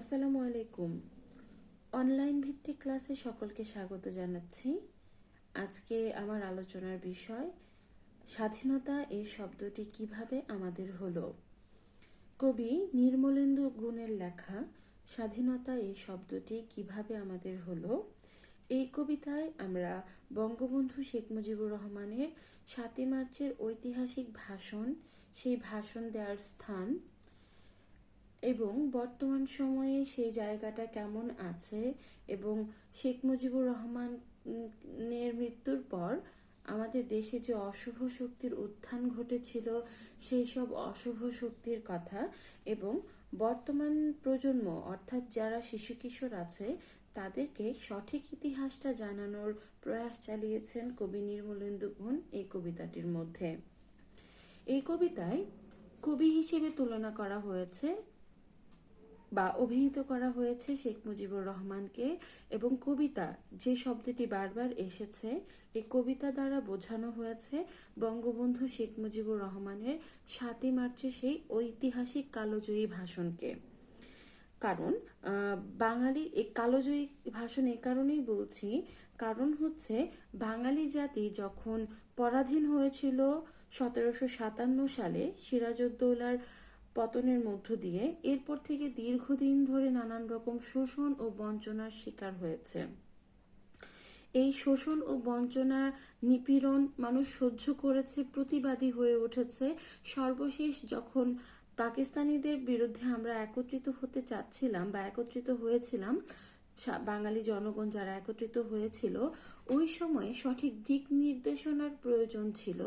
আসসালামু আলাইকুম। অনলাইন ভিত্তিক ক্লাসে সকলকে স্বাগত জানাচ্ছি। আজকে আমার আলোচনার বিষয় স্বাধীনতা এই শব্দটি কিভাবে আমাদের হলো। কবি নির্মলেন্দু গুণের লেখা স্বাধীনতা এই শব্দটি কিভাবে আমাদের হলো, এই কবিতায় আমরা বঙ্গবন্ধু শেখ মুজিবুর রহমানের ৭ই মার্চের ঐতিহাসিক ভাষণ, সেই ভাষণ দেওয়ার স্থান এবং বর্তমান সময়ে সেই জায়গাটা কেমন আছে এবং শেখ মুজিবুর রহমানের মৃত্যুর পর আমাদের দেশে যে অশুভ শক্তির উত্থান ঘটেছিল সেই সব অশুভ শক্তির কথা এবং বর্তমান প্রজন্ম অর্থাৎ যারা শিশু কিশোর আছে তাদেরকে সঠিক ইতিহাসটা জানানোর প্রয়াস চালিয়েছেন কবি নির্মলেন্দু গুণ এই কবিতাটির মধ্যে। এই কবিতায় কবি হিসেবে তুলনা করা হয়েছে বা অভিহিত করা হয়েছে শেখ মুজিবুর রহমানকে, এবং কবিতা যে শব্দটি বারবার এসেছে এই কবিতা দ্বারা বোঝানো হয়েছে বঙ্গবন্ধু শেখ মুজিবুর রহমানের ৭ই মার্চে সেই ঐতিহাসিক কালোজয়ী ভাষণকে। কারণ বাঙালি এই কালোজয়ী ভাষণ এই কারণেই বলছি, কারণ হচ্ছে বাঙালি জাতি যখন পরাধীন হয়েছিল ১৭৫৭ সালে সিরাজউদ্দৌলার পতনের মধ্য দিয়ে, এরপর থেকে দীর্ঘদিন ধরে নানান রকম শোষণ ও বঞ্চনার শিকার হয়েছে। এই শোষণ ও বঞ্চনা নিপীড়ন মানুষ সহ্য করেছে, প্রতিবাদী হয়ে উঠেছে। সর্বশেষ যখন পাকিস্তানিদের বিরুদ্ধে আমরা একত্রিত হতে চাচ্ছিলাম বা একত্রিত হয়েছিলাম, বাঙালি জনগণ যারা একত্রিত হয়েছিল, ওই সময়ে সঠিক দিক নির্দেশনার প্রয়োজন ছিল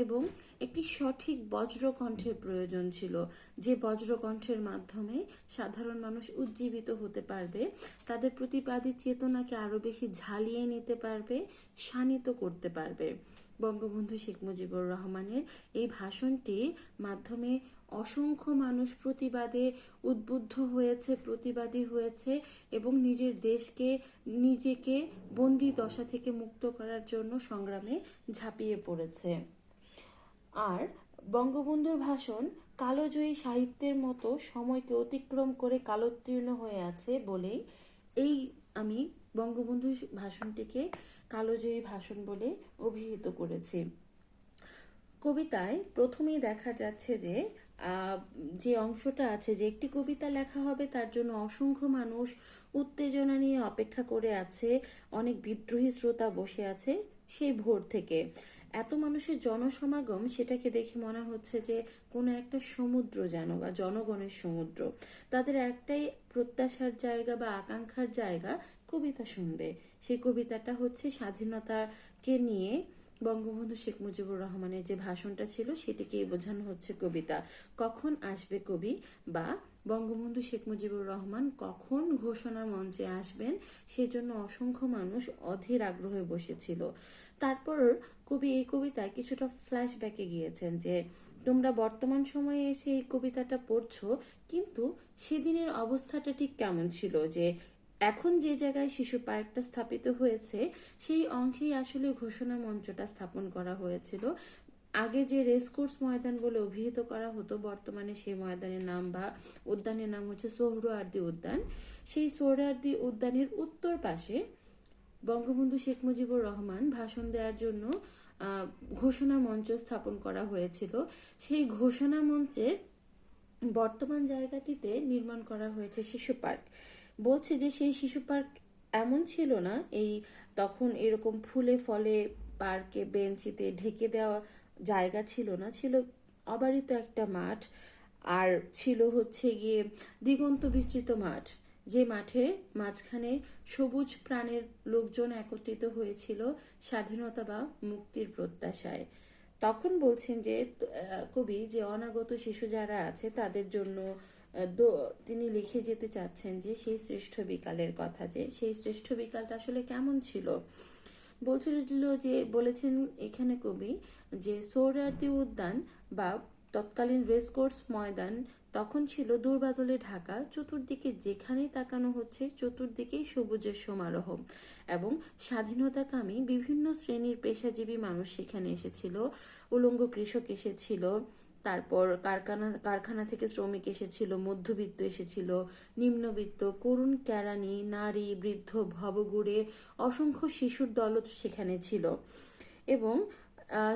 এবং একটি সঠিক বজ্রকণ্ঠের প্রয়োজন ছিল, যে বজ্রকণ্ঠের মাধ্যমে সাধারণ মানুষ উজ্জীবিত হতে পারবে, তাদের প্রতিবাদী চেতনাকে আরো বেশি ঝালিয়ে নিতে পারবে, শানিত করতে পারবে। বঙ্গবন্ধু শেখ মুজিবুর রহমানের এই ভাষণটির মাধ্যমে অসংখ্য মানুষ প্রতিবাদে উদ্বুদ্ধ হয়েছে, প্রতিবাদী হয়েছে এবং নিজের দেশকে, নিজেকে বন্দি দশা থেকে মুক্ত করার জন্য সংগ্রামে ঝাঁপিয়ে পড়েছে। আর বঙ্গবন্ধুর ভাষণ কালোজয়ী সাহিত্যের মতো সময়কে অতিক্রম করে কালোত্তীর্ণ হয়ে আছে বলেই এই আমি বঙ্গবন্ধুর ভাষণটিকে কালোজয়ী ভাষণ বলে অভিহিত করেছি। কবিতায় প্রথমেই দেখা যাচ্ছে যে যে অংশটা আছে, যে একটি কবিতা লেখা হবে তার জন্য অসংখ্য মানুষ উত্তেজনা নিয়ে অপেক্ষা করে আছে, অনেক বিদ্রোহী শ্রোতা বসে আছে সেই ভোর থেকে। এত মানুষের জনসমাগম, সেটাকে দেখে মনে হচ্ছে যে কোনো একটা সমুদ্র যেন, বা জনগণের সমুদ্র। তাদের একটাই প্রত্যাশার জায়গা বা আকাঙ্ক্ষার জায়গা, কবিতা শুনবে। সেই কবিতাটা হচ্ছে স্বাধীনতাকে নিয়ে বঙ্গবন্ধু শেখ মুজিবুর রহমানের যে ভাষণটা ছিল সেটিকেই বোঝানো হচ্ছে কবিতা। কখন আসবে কবি, বা বঙ্গবন্ধু শেখ মুজিবুর রহমান কখন ঘোষণার মঞ্চে আসবেন, সেজন্য অসংখ্য মানুষ অধীর আগ্রহে বসেছিল। তারপর কবি এই কবিতায় কিছুটা ফ্ল্যাশব্যাকে গিয়েছেন, যে তোমরা বর্তমান সময়ে এসে এই কবিতাটা পড়ছো, কিন্তু সেদিনের অবস্থাটা ঠিক কেমন ছিল, যে এখন যে জায়গায় শিশু পার্কটা স্থাপিত হয়েছে সেই অংশেই আসলে ঘোষণা মঞ্চটা স্থাপন করা হয়েছিল। আগে যে রেসকোর্স ময়দান বলে অভিহিত করা হতো, বর্তমানে সেই ময়দানের নাম বা উদ্যানের নাম হচ্ছে সোহরাওয়ার্দী উদ্যান। সেই সোহরাওয়ার্দী উদ্যানের উত্তর পাশে বঙ্গবন্ধু শেখ মুজিবুর রহমান ভাষণ দেওয়ার জন্য ঘোষণা মঞ্চ স্থাপন করা হয়েছিল। সেই ঘোষণা মঞ্চের বর্তমান জায়গাটিতে নির্মাণ করা হয়েছে শিশু পার্ক। বলছে যে সেই শিশু পার্ক এমন ছিল না, এই তখন এরকম ফুলে ফলে পার্কে বেঞ্চিতে ঢেকে দেওয়া জায়গা ছিল না, ছিল অবারিত একটা মাঠ, আর ছিল হচ্ছে গিয়ে দিগন্ত বিস্তৃত মাঠ, যে মাঠের মাঝখানে সবুজ প্রাণের লোকজন একত্রিত হয়েছিল স্বাধীনতা বা মুক্তির প্রত্যাশায়। তখন বলছেন যে কবি, যে অনাগত শিশু যারা আছে তাদের জন্য তিনি লিখে যেতে চাচ্ছেন যে সেই শ্রেষ্ঠ বিকালের কথা, যে সেই শ্রেষ্ঠ বিকালটা আসলে কেমন ছিল। বলছিল যে, বলেছেন এখানে কবি যে সোহরাওয়ার্দী উদ্যান বা তৎকালীন রেসকোর্স ময়দান তখন ছিল দুর্বাদলে ঢাকা, চতুর্দিকে যেখানেই তাকানো হচ্ছে চতুর্দিকেই সবুজের সমারোহ, এবং স্বাধীনতাকামী বিভিন্ন শ্রেণীর পেশাজীবী মানুষ সেখানে এসেছিল, উলঙ্গ কৃষক এসেছিল, তারপর কারখানা থেকে শ্রমিক এসেছিল, মধ্যবিত্ত এসেছিল, নিম্নবিত্ত, করুণ কেরানি, নারী, বৃদ্ধ, ভবঘুরে, অসংখ্য শিশুর দলও সেখানে ছিল। এবং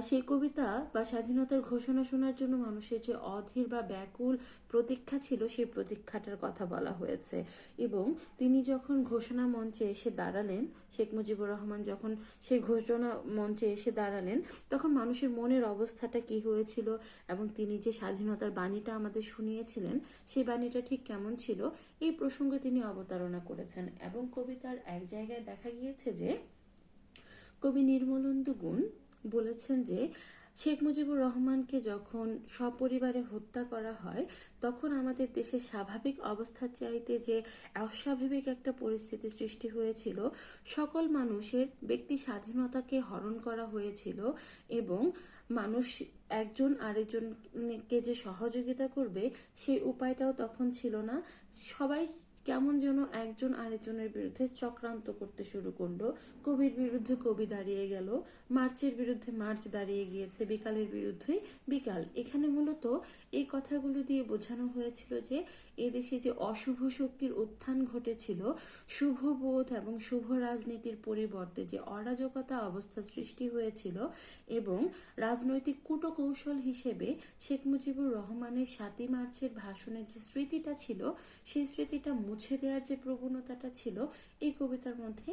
সেই কবিতা বা স্বাধীনতার ঘোষণা শোনার জন্য মানুষের যে অধীর বা ব্যাকুল প্রতীক্ষা ছিল, সেই প্রতীক্ষাটার কথা বলা হয়েছে। এবং তিনি যখন ঘোষণা মঞ্চে এসে দাঁড়ালেন, শেখ মুজিবুর রহমান যখন সেই ঘোষণা মঞ্চে এসে দাঁড়ালেন, তখন মানুষের মনের অবস্থাটা কি হয়েছিল এবং তিনি যে স্বাধীনতার বাণীটা আমাদের শুনিয়েছিলেন, সেই বাণীটা ঠিক কেমন ছিল, এই প্রসঙ্গে তিনি অবতারণা করেছেন। এবং কবিতার এক জায়গায় দেখা গিয়েছে যে কবি নির্মলেন্দু গুণ বলেছেন যে শেখ মুজিবুর রহমানকে যখন সপরিবারে হত্যা করা হয়, তখন আমাদের দেশে স্বাভাবিক অবস্থার চাইতে যে অস্বাভাবিক একটা পরিস্থিতি সৃষ্টি হয়েছিল, সকল মানুষের ব্যক্তি স্বাধীনতাকে হরণ করা হয়েছিল এবং মানুষ একজন আরেকজনকে যে সহযোগিতা করবে সেই উপায়টাও তখন ছিল না। সবাই কেমন যেন একজন আরেকজনের বিরুদ্ধে চক্রান্ত করতে শুরু করলো। কবির বিরুদ্ধে কবি দাঁড়িয়ে গেল, মার্চের বিরুদ্ধে মার্চ দাঁড়িয়ে গিয়েছে, বিকালের বিরুদ্ধে বিকাল। এখানে মূলত এই কথাগুলো দিয়ে বোঝানো হয়েছিল যে এদেশে যে অশুভ শক্তির উত্থান ঘটেছিল, শুভবোধ এবং শুভ রাজনীতির পরিবর্তে যে অরাজকতা অবস্থা সৃষ্টি হয়েছিল, এবং রাজনৈতিক কূটকৌশল হিসেবে শেখ মুজিবুর রহমানের ৭ই মার্চের ভাষণের যে স্মৃতিটা ছিল, সেই স্মৃতিটা মুছে দেওয়ার যে প্রবণতাটা ছিল, এই কবিতার মধ্যে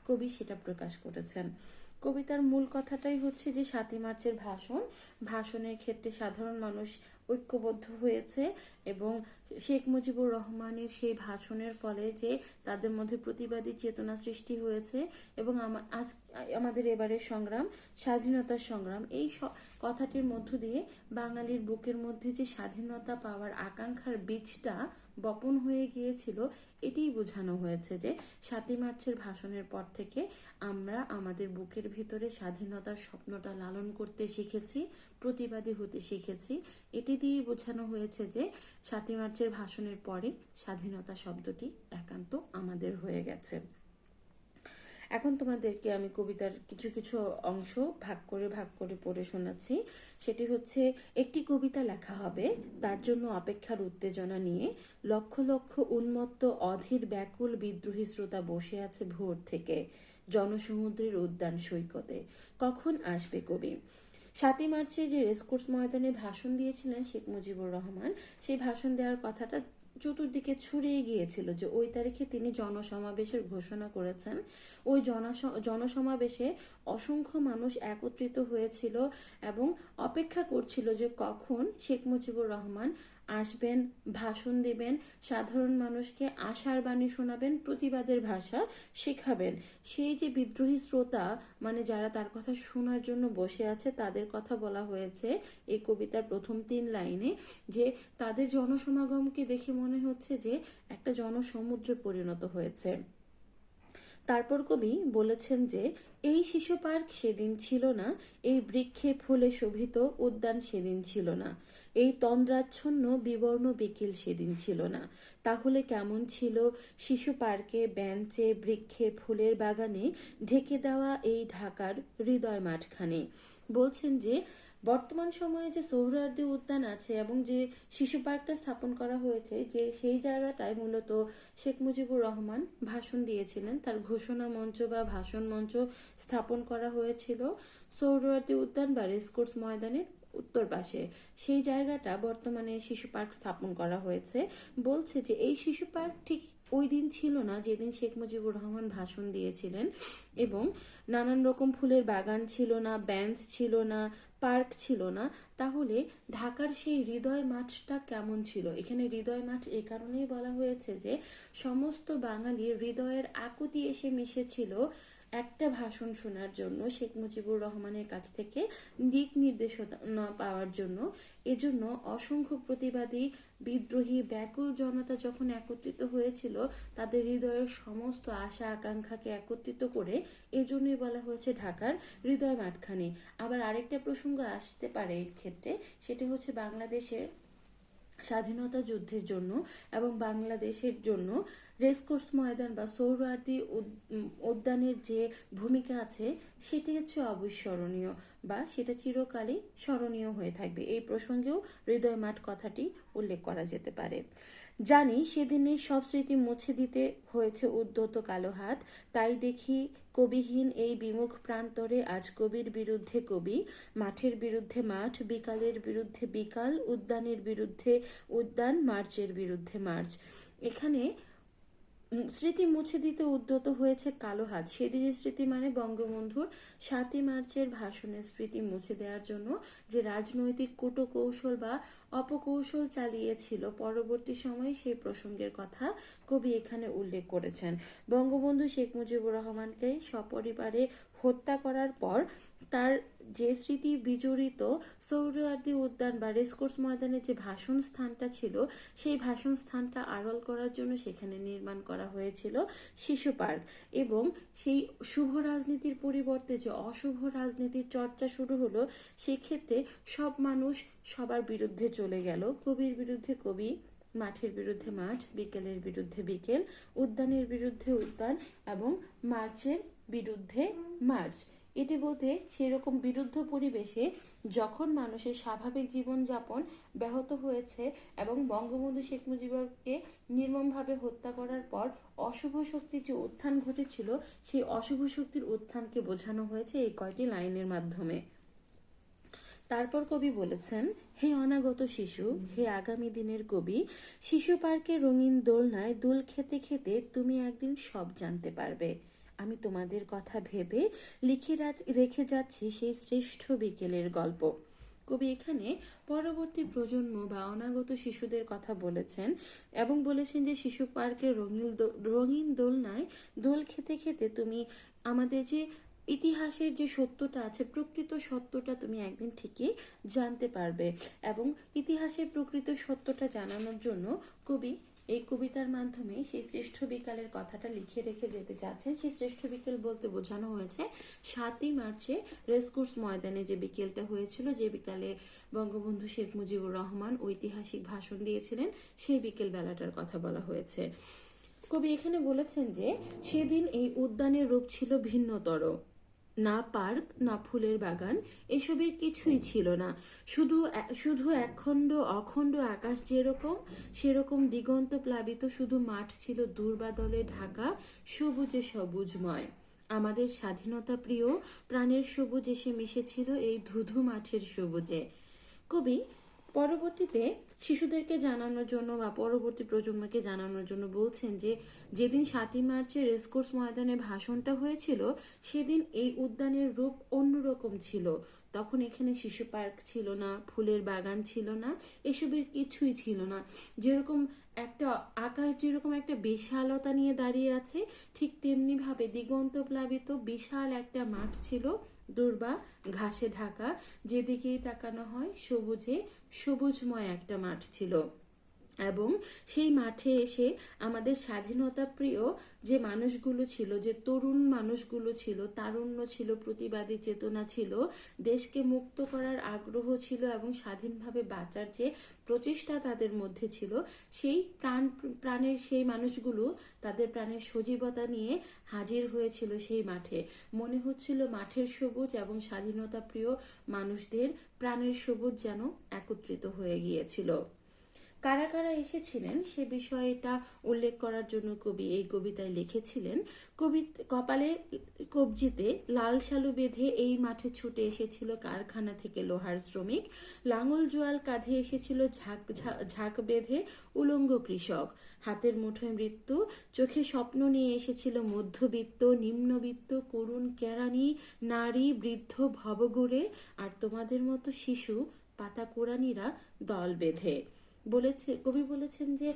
কবি সেটা প্রকাশ করেছেন। কবিতার মূল কথাটাই হচ্ছে যে ৭ই মার্চের ভাষণের ক্ষেত্রে সাধারণ মানুষ ঐক্যবদ্ধ হয়েছে এবং শেখ মুজিবুর রহমানের সেই ভাষণের ফলে যে তাদের মধ্যে প্রতিবাদী চেতনা সৃষ্টি হয়েছে এবং আজ আমাদের এবারের সংগ্রাম, স্বাধীনতার সংগ্রাম, এই কথাটির মধ্য দিয়ে বাঙালির বুকের মধ্যে যে স্বাধীনতা পাওয়ার আকাঙ্ক্ষার বীজটা বপন হয়ে গিয়েছিল, এটিই বোঝানো হয়েছে যে ৭ই মার্চের ভাষণের পর থেকে আমরা আমাদের বুকের ভিতরে স্বাধীনতার স্বপ্নটা লালন করতে শিখেছি, প্রতিবাদী হতে শিখেছি। এটি দিয়েই বোঝানো হয়েছে যে ৭ই মার্চের ভাষণের পরে স্বাধীনতা শব্দটি একান্ত আমাদের হয়ে গেছে। এখন তোমাদেরকে আমি কবিতার কিছু কিছু অংশ ভাগ করে পড়ে শোনাচ্ছি। সেটি হচ্ছে, একটি কবিতা লেখা হবে, তার জন্য অপেক্ষার উত্তেজনা নিয়ে লক্ষ লক্ষ উন্মত্ত অধীর ব্যাকুল বিদ্রোহী শ্রোতা বসে আছে ভোর থেকে জনসমুদ্রের উদ্যান সৈকতে। কখন আসবে কবি? ৭ই মার্চে যে রেসকোর্স ময়দানে ভাষণ দিয়েছিলেন শেখ মুজিবুর রহমান, সেই ভাষণ দেওয়ার কথাটা চতুর্দিকে ছড়িয়ে গিয়েছিল যে ওই তারিখে তিনি জনসমাবেশের ঘোষণা করেছেন। ওই জনসমাবেশে অসংখ্য মানুষ একত্রিত হয়েছিল এবং অপেক্ষা করছিল যে কখন শেখ মুজিবুর রহমান আসবেন, ভাষণ দিবেন, সাধারণ মানুষকে আশার বাণী শোনাবেন, প্রতিবাদের ভাষা শেখাবেন। সেই যে বিদ্রোহী শ্রোতা, মানে যারা তার কথা শোনার জন্য বসে আছে, তাদের কথা বলা হয়েছে এই কবিতার প্রথম ৩ লাইনে, যে তাদের জনসমাগমকে দেখে মনে হচ্ছে যে একটা জনসমুদ্রে পরিণত হয়েছে। তারপর কবি বলেছেন যে এই শিশু পার্ক সেদিন ছিল না, এই বৃক্ষে ফুলে শোভিত উদ্যান সেদিন ছিল না, এই তন্দ্রাচ্ছন্ন বিবর্ণ বিকেল সেদিন ছিল না। তাহলে কেমন ছিল শিশু পার্কে, বেঞ্চে, বৃক্ষে, ফুলের বাগানে ঢেকে দেওয়া এই ঢাকার হৃদয় মাঠখানে? বলছেন যে বর্তমান সময়ে যে সোহরাওয়ার্দী উদ্যান আছে এবং যে শিশু পার্কটা স্থাপন করা হয়েছে, যে সেই জায়গাটায় মূলত শেখ মুজিবুর রহমান ভাষণ দিয়েছিলেন, তার ঘোষণা মঞ্চ বা ভাষণ মঞ্চ স্থাপন করা হয়েছিল সোহরাওয়ার্দী উদ্যান বা রেসকোর্স ময়দানের উত্তর পাশে। সেই জায়গাটা বর্তমানে শিশু পার্ক স্থাপন করা হয়েছে। বলছে যে এই শিশু পার্ক ঠিক ওই দিন ছিল না যেদিন শেখ মুজিবুর রহমান ভাষণ দিয়েছিলেন, এবং নানান রকম ফুলের বাগান ছিল না, বেঞ্চ ছিল না, পার্ক ছিল না। তাহলে ঢাকার সেই হৃদয় মাঠটা কেমন ছিল? এখানে হৃদয় মাঠ এ কারণেই বলা হয়েছে যে সমস্ত বাঙালির হৃদয়ের আকুতি এসে মিশেছিল একটা ভাষণ শোনার জন্য, শেখ মুজিবুর রহমানের কাছ থেকে দিক নির্দেশনা পাওয়ার জন্য। এজন্য অসংখ্য প্রতিবাদী, বিদ্রোহী, ব্যাকুল জনতা যখন একত্রিত হয়েছিল, তাদের হৃদয়ের সমস্ত আশা আকাঙ্ক্ষাকে একত্রিত করে এজন্যই বলা হয়েছে ঢাকার হৃদয় মাঠখানি। আবার আরেকটা প্রসঙ্গ আসতে পারে এর ক্ষেত্রে, সেটা হচ্ছে বাংলাদেশের স্বাধীনতা যুদ্ধের জন্য এবং বাংলাদেশের জন্য রেসকোর্স ময়দান বা সোহরাওয়ার্দী উদ্যানের যে ভূমিকা আছে সেটি হচ্ছে অবিস্মরণীয় বা সেটা চিরকালই স্মরণীয় হয়ে থাকবে। এই প্রসঙ্গেও হৃদয় মাঠ কথাটি উল্লেখ করা যেতে পারে। জানি সেদিনের সব স্মৃতি মুছে দিতে হয়েছে উদ্যত কালো হাত, তাই দেখি কবিহীন এই বিমুখ প্রান্তরে আজ কবির বিরুদ্ধে কবি, মাঠের বিরুদ্ধে মাঠ, বিকালের বিরুদ্ধে বিকাল, উদ্যানের বিরুদ্ধে উদ্যান, মার্চের বিরুদ্ধে মার্চ। এখানে স্মৃতি মুছে দিতে উদ্যত হয়েছে কালো হাত। সেদিনের স্মৃতি মানে বঙ্গবন্ধুর 7ই মার্চের ভাষণের স্মৃতি মুছে দেওয়ার জন্য যে রাজনৈতিক কূটকৌশল বা অপকৌশল চালিয়েছিল, পরবর্তী সময়ে সেই প্রসঙ্গের কথা কবি এখানে উল্লেখ করেছেন। বঙ্গবন্ধু শেখ মুজিবুর রহমানকে সপরিবারে হত্যা করার পর তার যে স্মৃতি বিজড়িত সোহরাওয়ার্দী উদ্যান বা রেসকোর্স ময়দানে যে ভাষণ স্থানটা ছিল, সেই ভাষণ স্থানটা আড়াল করার জন্য সেখানে নির্মাণ করা হয়েছিল শিশু পার্ক। এবং সেই শুভ রাজনীতির পরিবর্তে যে অশুভ রাজনীতির চর্চা শুরু হলো, সেক্ষেত্রে সব মানুষ সবার বিরুদ্ধে চলে গেল। কবির বিরুদ্ধে কবি, মাঠের বিরুদ্ধে মাঠ, বিকেলের বিরুদ্ধে বিকেল, উদ্যানের বিরুদ্ধে উদ্যান এবং মার্চের বিরুদ্ধে মার্চ। এটি বলতে সেরকম বিরুদ্ধ পরিবেশে যখন মানুষের স্বাভাবিক জীবনযাপন ব্যাহত হয়েছে এবং বঙ্গবন্ধু শেখ মুজিবুরকে নির্মমভাবে হত্যা করার পর অশুভ শক্তির যে উত্থান ঘটেছিল, সেই অশুভ শক্তির উত্থানকে বোঝানো হয়েছে এই কয়টি লাইনের মাধ্যমে। তারপর কবি বলেছেন, হে অনাগত শিশু, হে আগামী দিনের কবি, শিশু পার্কে রঙিন দোলনায় দুল খেতে খেতে তুমি একদিন সব জানতে পারবে। আমি তোমাদের কথা ভেবে লিখে রেখে যাচ্ছি সেই শ্রেষ্ঠ বিকেলের গল্প। কবি এখানে পরবর্তী প্রজন্ম বা অনাগত শিশুদের কথা বলেছেন এবং বলেছেন যে শিশু পার্কের রঙিন দোলনায় দোল খেতে খেতে তুমি আমাদের যে ইতিহাসের যে সত্যটা আছে, প্রকৃত সত্যটা তুমি একদিন ঠিকই জানতে পারবে। এবং ইতিহাসের প্রকৃত সত্যটা জানানোর জন্য কবি এই কবিতার মাধ্যমে সেই শ্রেষ্ঠ বিকালের কথাটা লিখে রেখে যেতে চাচ্ছেন। সেই শ্রেষ্ঠ বিকেল বলতে বোঝানো হয়েছে 7ই মার্চে রেসকোর্স ময়দানে যে বিকেলটা হয়েছিল, যে বিকালে বঙ্গবন্ধু শেখ মুজিবুর রহমান ঐতিহাসিক ভাষণ দিয়েছিলেন, সেই বিকেল বেলাটার কথা বলা হয়েছে। কবি এখানে বলেছেন যে সেদিন এই উদ্যানের রূপ ছিল ভিন্নতর। না পার্ক, না ফুলের বাগান, এসবের কিছুই ছিল না। শুধু একখণ্ড অখণ্ড আকাশ যেরকম, সেরকম দিগন্ত প্লাবিত শুধু মাঠ ছিল দুর্বাদলে ঢাকা, সবুজে সবুজময়। আমাদের স্বাধীনতা প্রিয় প্রাণের সবুজ এসে মিশেছিল এই ধুধু মাঠের সবুজে। কবি পরবর্তীতে শিশুদেরকে জানানোর জন্য বা পরবর্তী প্রজন্মকে জানানোর জন্য বলছেন যে যেদিন 7ই মার্চে রেসকোর্স ময়দানে ভাষণটা হয়েছিল, সেদিন এই উদ্যানের রূপ অন্যরকম ছিল। তখন এখানে শিশু পার্ক ছিল না, ফুলের বাগান ছিল না, এসবের কিছুই ছিল না। যেরকম একটা আকাশ যেরকম একটা বিশালতা নিয়ে দাঁড়িয়ে আছে, ঠিক তেমনি ভাবে দিগন্ত প্লাবিত বিশাল একটা মাঠ ছিল, দুর্বা ঘাসে ঢাকা, যেদিকেই তাকানো হয় সবুজে সবুজময় একটা মাঠ ছিল। এবং সেই মাঠে এসে আমাদের স্বাধীনতা প্রিয় যে মানুষগুলো ছিল, যে তরুণ মানুষগুলো ছিল, তারুণ্য ছিল, প্রতিবাদী চেতনা ছিল, দেশকে মুক্ত করার আগ্রহ ছিল এবং স্বাধীনভাবে বাঁচার যে প্রচেষ্টা তাদের মধ্যে ছিল, সেই প্রাণের সেই মানুষগুলো তাদের প্রাণের সজীবতা নিয়ে হাজির হয়েছিল সেই মাঠে। মনে হচ্ছিল মাঠের সবুজ এবং স্বাধীনতা প্রিয় মানুষদের প্রাণের সবুজ যেন একত্রিত হয়ে গিয়েছিল। কারা কারা এসেছিলেন সে বিষয়টা উল্লেখ করার জন্য কবি এই কবিতায় লিখেছিলেন, কপালে কবজিতে লাল শালু বেঁধে এই মাঠে ছুটে এসেছিল কারখানা থেকে লোহার শ্রমিক, লাঙল জোয়াল কাঁধে এসেছিল ঝাঁক বেঁধে উলঙ্গ কৃষক, হাতের মুঠোয় মৃত্যু, চোখে স্বপ্ন নিয়ে এসেছিল মধ্যবিত্ত, নিম্নবিত্ত, করুণ কেরানি, নারী, বৃদ্ধ, ভবঘুরে, আর তোমাদের মতো শিশু পাতা কোরআনিরা দল বেঁধে। কবি বলেছেন যে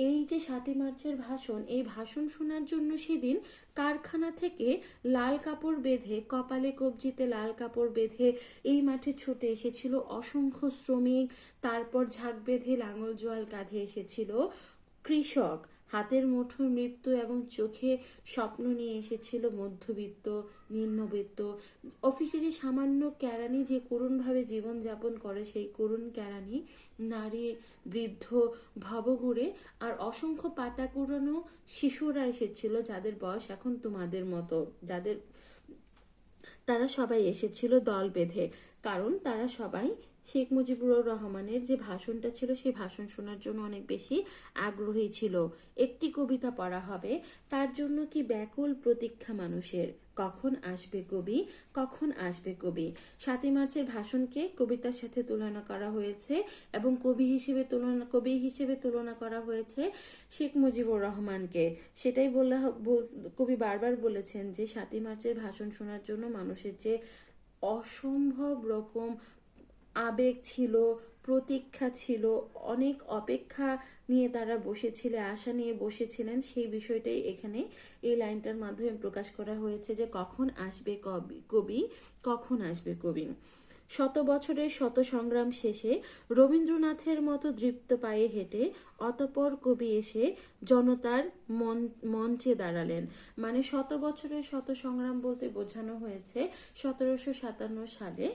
এই যে 7ই মার্চের ভাষণ, এই ভাষণ শোনার জন্য সেদিন কারখানা থেকে লাল কাপড় বেঁধে, কপালে কবজিতে লাল কাপড় বেঁধে এই মাঠে ছুটে এসেছিল অসংখ্য শ্রমিক, তারপর ঝাঁক বেঁধে লাঙল জোয়াল কাঁধে এসেছিল কৃষক, হাতের মুঠোয় মৃত্যু এবং চোখে স্বপ্ন নিয়ে এসেছিল মধ্যবিত্ত, নিম্নবিত্ত। অফিসে যে সামান্য কেরানি যে করুণভাবে জীবনযাপন করে, সেই করুণ কেরানি, নারী, বৃদ্ধ, ভবঘুরে আর অসংখ্য পাতা কুড়ানো শিশুরা এসেছিল, যাদের বয়স এখন তোমাদের মতো, যাদের তারা সবাই এসেছিল দল বেঁধে। কারণ তারা সবাই শেখ মুজিবুর রহমানের যে ভাষণটা ছিল সেই ভাষণ শোনার জন্য অনেক বেশি আগ্রহী ছিল। একটি কবিতা পড়া হবে, তার জন্য কি ব্যাকুল প্রতীক্ষা মানুষের, কখন আসবে কবি, কখন আসবে কবি। 7ই মার্চের ভাষণকে কবিতার সাথে তুলনা করা হয়েছে এবং কবি হিসেবে তুলনা করা হয়েছে শেখ মুজিবুর রহমানকে। সেটাই কবি বারবার বলেছেন যে 7ই মার্চের ভাষণ শোনার জন্য মানুষের যে অসম্ভব রকম আবেগ ছিল, প্রতীক্ষা ছিল, অনেক অপেক্ষা নিয়ে তারা বসেছিলেন, আশা নিয়ে বসেছিলেন, সেই বিষয়টাই এখানে এই লাইনটার মাধ্যমে প্রকাশ করা হয়েছে যে কখন আসবে কবি, কখন আসবে কবি। 100 বছরের শত সংগ্রাম শেষে রবীন্দ্রনাথের মতো দৃপ্ত পায়ে হেঁটে অতঃপর কবি এসে জনতার মঞ্চে দাঁড়ালেন। মানে 100 বছরের শত সংগ্রাম বলতে বোঝানো হয়েছে 1757 সালে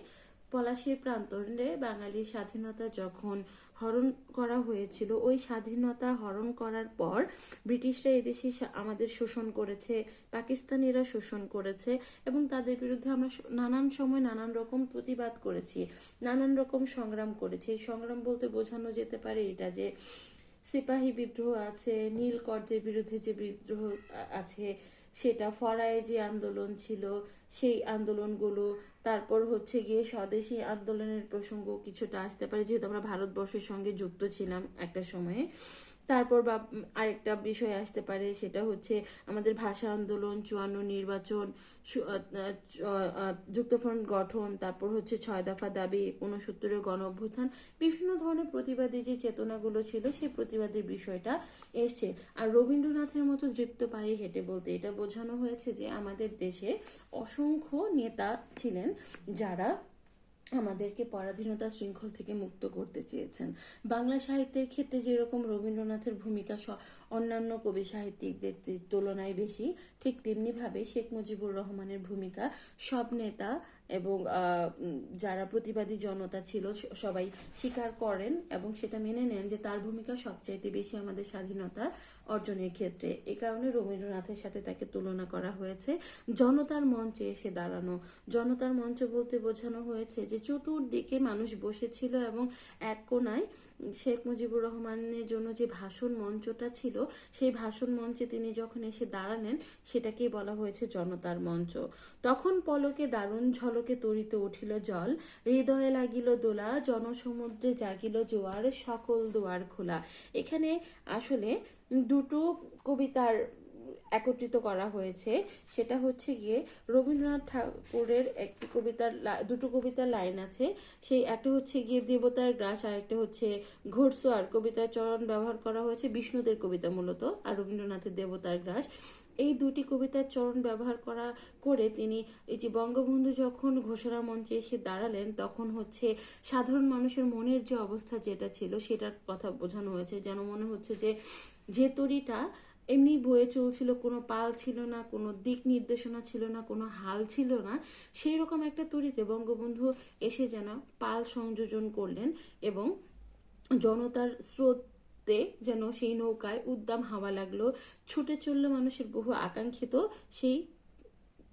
পলাশীর প্রান্তরে বাঙালির স্বাধীনতা যখন হরণ করা হয়েছিল, ওই স্বাধীনতা হরণ করার পর ব্রিটিশরা এদেশে আমাদের শোষণ করেছে, পাকিস্তানিরা শোষণ করেছে এবং তাদের বিরুদ্ধে আমরা নানান সময় নানান রকম প্রতিবাদ করেছি, নানান রকম সংগ্রাম করেছি। এই সংগ্রাম বলতে বোঝানো যেতে পারে এটা যে সিপাহী বিদ্রোহ আছে, নীলকরদের বিরুদ্ধে যে বিদ্রোহ আছে সেটা, ফরায়ে যে আন্দোলন ছিল সেই আন্দোলনগুলো, তারপর হচ্ছে গিয়ে স্বদেশী আন্দোলনের প্রসঙ্গ কিছুটা আসতে পারে যেহেতু আমরা ভারতবর্ষের সঙ্গে যুক্ত ছিলাম একটা সময়ে। তারপর বা আরেকটা বিষয় আসতে পারে সেটা হচ্ছে আমাদের ভাষা আন্দোলন, 54 নির্বাচন, যুক্তফ্রন্ট গঠন, তারপর হচ্ছে 6 দফা দাবি, 69 গণ অভ্যুত্থান, বিভিন্ন ধরনের প্রতিবাদী যে চেতনাগুলো ছিল সেই প্রতিবাদের বিষয়টা এসছে। আর রবীন্দ্রনাথের মতো দৃপ্ত পায়ে হেঁটে বলতে এটা বোঝানো হয়েছে যে আমাদের দেশে অসংখ্য নেতা ছিলেন যারা আমাদেরকে পরাধীনতা শৃঙ্খল থেকে মুক্ত করতে চেয়েছেন। বাংলা সাহিত্যের ক্ষেত্রে যেরকম রবীন্দ্রনাথের ভূমিকা অন্যান্য কবি সাহিত্যিকদের তুলনায় বেশি, ঠিক তেমনিভাবে শেখ মুজিবুর রহমানের ভূমিকা সব নেতা এবং যারা প্রতিবাদী জনতা ছিল সবাই স্বীকার করেন এবং সেটা মেনে নেন যে তার ভূমিকা সবচাইতে বেশি আমাদের স্বাধীনতা অর্জনের ক্ষেত্রে। এ কারণে রবীন্দ্রনাথের সাথে তাকে তুলনা করা হয়েছে। জনতার মঞ্চে এসে দাঁড়ানো, জনতার মঞ্চ বলতে বোঝানো হয়েছে যে চতুর্দিকে মানুষ বসেছিল এবং এক কোনায় শেখ মুজিবুর রহমানের জন্য যে ভাষণ মঞ্চটা ছিল সেই ভাষণ মঞ্চে তিনি যখন এসে দাঁড়ালেন সেটাকেই বলা হয়েছে জনতার মঞ্চ। তখন পলকে দারুণ ঝলকে তরিতে উঠিল জল, হৃদয়ে লাগিল দোলা, জনসমুদ্রে জাগিল জোয়ার, সকল দুয়ার খোলা। এখানে আসলে দুটো কবিতার একত্রিত করা হয়েছে। সেটা হচ্ছে গিয়ে রবীন্দ্রনাথ ঠাকুরের দুটো কবিতার লাইন আছে। সেই একটা হচ্ছে গিয়ে দেবতার গ্রাস আর একটা হচ্ছে ঘোড়সোয়ার কবিতার চরণ ব্যবহার করা হয়েছে, বিষ্ণুদের কবিতা মূলত, আর রবীন্দ্রনাথের দেবতার গ্রাস। এই দুটি কবিতার চরণ ব্যবহার করে তিনি এই যে বঙ্গবন্ধু যখন ঘোষণা মঞ্চে এসে দাঁড়ালেন তখন হচ্ছে সাধারণ মানুষের মনের যে অবস্থা যেটা ছিল সেটার কথা বোঝানো হয়েছে। যেন মনে হচ্ছে যে তরিটা এমনি বয়ে চলছিল, কোনো পাল ছিল না, কোনো দিক নির্দেশনা ছিল না, কোনো হাল ছিল না, সেই রকম একটা তরিতে বঙ্গবন্ধু এসে যেন পাল সংযোজন করলেন এবং জনতার স্রোতে যেন সেই নৌকায় উদ্দাম হাওয়া লাগলো, ছুটে চললো মানুষের বহু আকাঙ্ক্ষিত সেই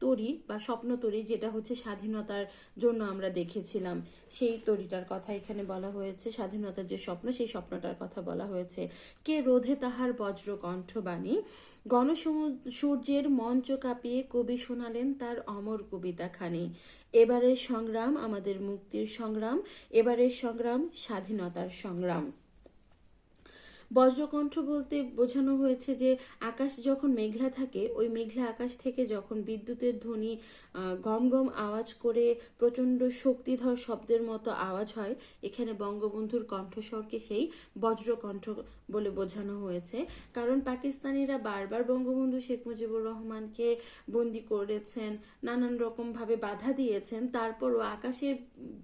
তরি বা স্বপ্ন তরি, যেটা হচ্ছে স্বাধীনতার জন্য আমরা দেখেছিলাম। সেই তরিটার কথা এখানে বলা হয়েছে, স্বাধীনতার যে স্বপ্ন সেই স্বপ্নটার কথা বলা হয়েছে। কে রোধে তাহার বজ্র কণ্ঠবাণী, গণসূর্যের মঞ্চ কাঁপিয়ে কবি শোনালেন তার অমর কবিতা খানি। এবারের সংগ্রাম আমাদের মুক্তির সংগ্রাম, এবারের সংগ্রাম স্বাধীনতার সংগ্রাম। বজ্রকণ্ঠ বলতে বোঝানো হয়েছে যে আকাশ যখন মেঘলা থাকে, ওই মেঘলা আকাশ থেকে যখন বিদ্যুতের ধ্বনি গম গম আওয়াজ করে প্রচণ্ড শক্তিধর শব্দের মতো আওয়াজ হয়, এখানে বঙ্গবন্ধুর কণ্ঠস্বরকে সেই বজ্রকণ্ঠ বলে বোঝানো হয়েছে। কারণ পাকিস্তানিরা বারবার বঙ্গবন্ধু শেখ মুজিবুর রহমানকে বন্দি করেছেন, নানান রকম ভাবে বাধা দিয়েছেন, তারপরও আকাশের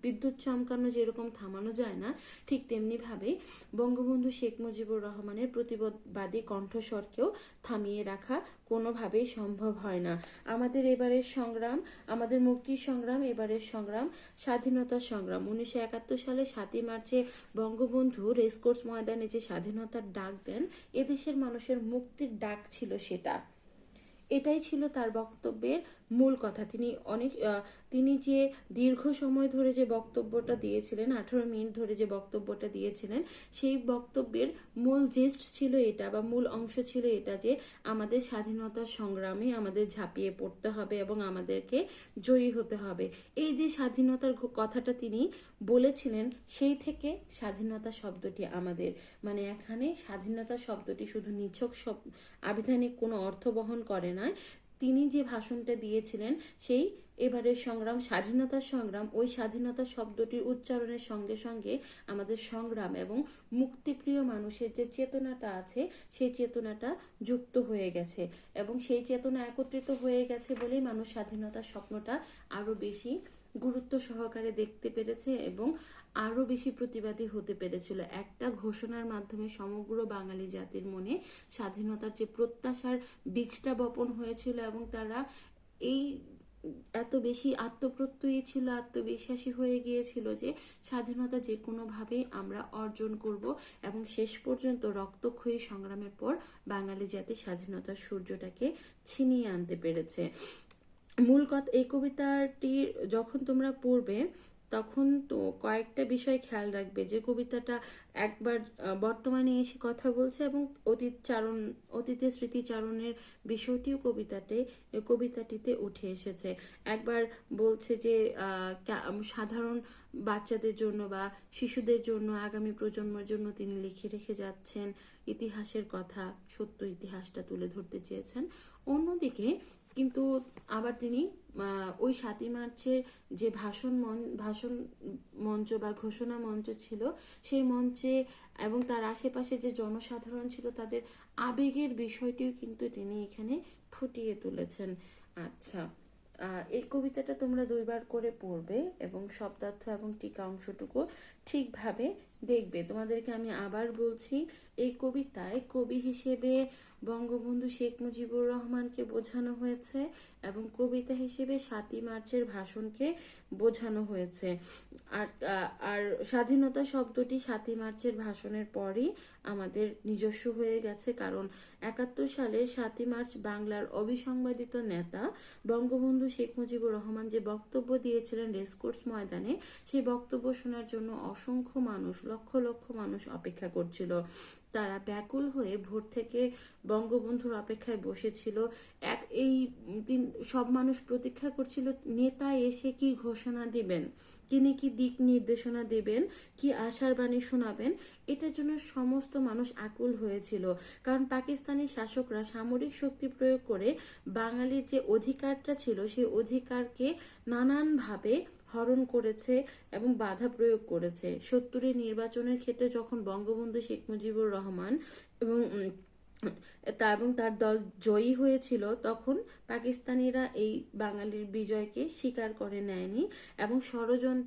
বিদ্যুৎ চমকানো যেরকম থামানো যায় না, ঠিক তেমনি ভাবে বঙ্গবন্ধু শেখ মুজিবুর রহমানের প্রতিবাদী কণ্ঠস্বরকেও থামিয়ে রাখা কোনোভাবেই সম্ভব হয় না। আমাদের এবারের সংগ্রাম, আমাদের মুক্তির সংগ্রাম, এবারের সংগ্রাম স্বাধীনতার সংগ্রাম। 1971 সালে 7ই মার্চে বঙ্গবন্ধু রেসকোর্স ময়দানে যে স্বাধীনতার ডাক দেন, এদেশের মানুষের মুক্তির ডাক ছিল সেটা। এটাই ছিল তার বক্তব্যের মূল কথা। তিনি যে দীর্ঘ সময় ধরে যে বক্তব্যটা দিয়েছিলেন, 18 মিনিট ধরে যে বক্তব্যটা দিয়েছিলেন, সেই বক্তব্যের মূল জেস্ট ছিল এটা, বা মূল অংশ ছিল এটা, যে আমাদের স্বাধীনতার সংগ্রামে আমাদের ঝাঁপিয়ে পড়তে হবে এবং আমাদেরকে জয়ী হতে হবে। এই যে স্বাধীনতার কথাটা তিনি বলেছিলেন, সেই থেকে স্বাধীনতা শব্দটি আমাদের, মানে এখানে স্বাধীনতা শব্দটি শুধু নিছক আবিধানিক কোনো অর্থ বহন করে না। তিনি যে ভাষণটা দিয়েছিলেন, সেই এবারের সংগ্রাম স্বাধীনতার সংগ্রাম, ওই স্বাধীনতা শব্দটির উচ্চারণের সঙ্গে সঙ্গে আমাদের সংগ্রাম এবং মুক্তিপ্রিয় মানুষের যে চেতনাটা আছে, সেই চেতনাটা যুক্ত হয়ে গেছে, এবং সেই চেতনা একত্রিত হয়ে গেছে বলেই মানুষ স্বাধীনতার স্বপ্নটা আরো বেশি গুরুত্ব সহকারে দেখতে পেরেছে এবং আরো বেশি প্রতিবাদী হতে পেরেছিল। একটা ঘোষণার মাধ্যমে সমগ্র বাঙালি জাতির মনে স্বাধীনতার যে প্রত্যাশার বীজটা বপন হয়েছিল, এবং তারা এই এত বেশি আত্মপ্রত্যয়ী ছিল, আত্মবিশ্বাসী হয়ে গিয়েছিল যে স্বাধীনতা যে কোনোভাবেই আমরা অর্জন করব, এবং শেষ পর্যন্ত রক্তক্ষয়ী সংগ্রামের পর বাঙালি জাতি স্বাধীনতার সূর্যটাকে ছিনিয়ে আনতে পেরেছে। মূল কথা, এই কবিতাটি যখন তোমরা পড়বে তখন তো কয়েকটা বিষয় খেয়াল রাখবে, যে কবিতাটা একবার বর্তমানে এসে কথা বলছে এবং অতীতের স্মৃতিচারণের বিষয়টিও কবিতাটিতে উঠে এসেছে। একবার বলছে যে সাধারণ বাচ্চাদের জন্য বা শিশুদের জন্য, আগামী প্রজন্মের জন্য তিনি লিখে রেখে যাচ্ছেন ইতিহাসের কথা, সত্য ইতিহাসটা তুলে ধরতে চেয়েছেন। অন্যদিকে কিন্তু আবার তিনি ওই 7ই মার্চের যে ভাষণ মঞ্চ বা ঘোষণা মঞ্চ ছিল, সেই মঞ্চে এবং তার আশেপাশে যে জনসাধারণ ছিল, তাদের আবেগের বিষয়টিও কিন্তু তিনি এখানে ফুটিয়ে তুলেছেন। আচ্ছা, এই কবিতাটা তোমরা 2বার করে পড়বে এবং শব্দার্থ এবং টিকা অংশটুকু ঠিকভাবে দেখবে। তোমাদেরকে আমি আবার বলছি, এই কবিতায় কবি হিসেবে বঙ্গবন্ধু শেখ মুজিবুর রহমানকে বোঝানো হয়েছে এবং কবিতা হিসেবে 7ই মার্চের ভাষণকে বোঝানো হয়েছে। আর স্বাধীনতা শব্দটি 7ই মার্চের ভাষণের পরই আমাদের নিজস্ব হয়ে গেছে, কারণ 71 সালের 7ই মার্চ বাংলার অবিসংবাদিত নেতা বঙ্গবন্ধু শেখ মুজিবুর রহমান যে বক্তব্য দিয়েছিলেন রেসকোর্স ময়দানে, সেই বক্তব্য শোনার জন্য অসংখ্য মানুষ, লক্ষ লক্ষ মানুষ অপেক্ষা করছিল। তারা ব্যাকুল হয়ে ভোর থেকে বঙ্গবন্ধুর অপেক্ষায় বসেছিল। এই সব মানুষ প্রতীক্ষা করছিল নেতা এসে কি ঘোষণা দিবেন, তিনি কি দিক নির্দেশনা দেবেন, কি আশার বাণী শোনাবেন। এটার জন্য সমস্ত মানুষ আকুল হয়েছিল, কারণ পাকিস্তানি শাসকরা সামরিক শক্তি প্রয়োগ করে বাঙালির যে অধিকারটা ছিল, সেই অধিকারকে নানানভাবে হরণ করেছে এবং বাধা প্রয়োগ করেছে। 70-এর নির্বাচনের ক্ষেত্রে যখন বঙ্গবন্ধু শেখ মুজিবুর রহমান এবং তার দল জয়ী হয়েছিল, তখন পাকিস্তানিরা এই বাঙালির বিজয়কে স্বীকার করে নেয়নি এবং ষড়যন্ত্র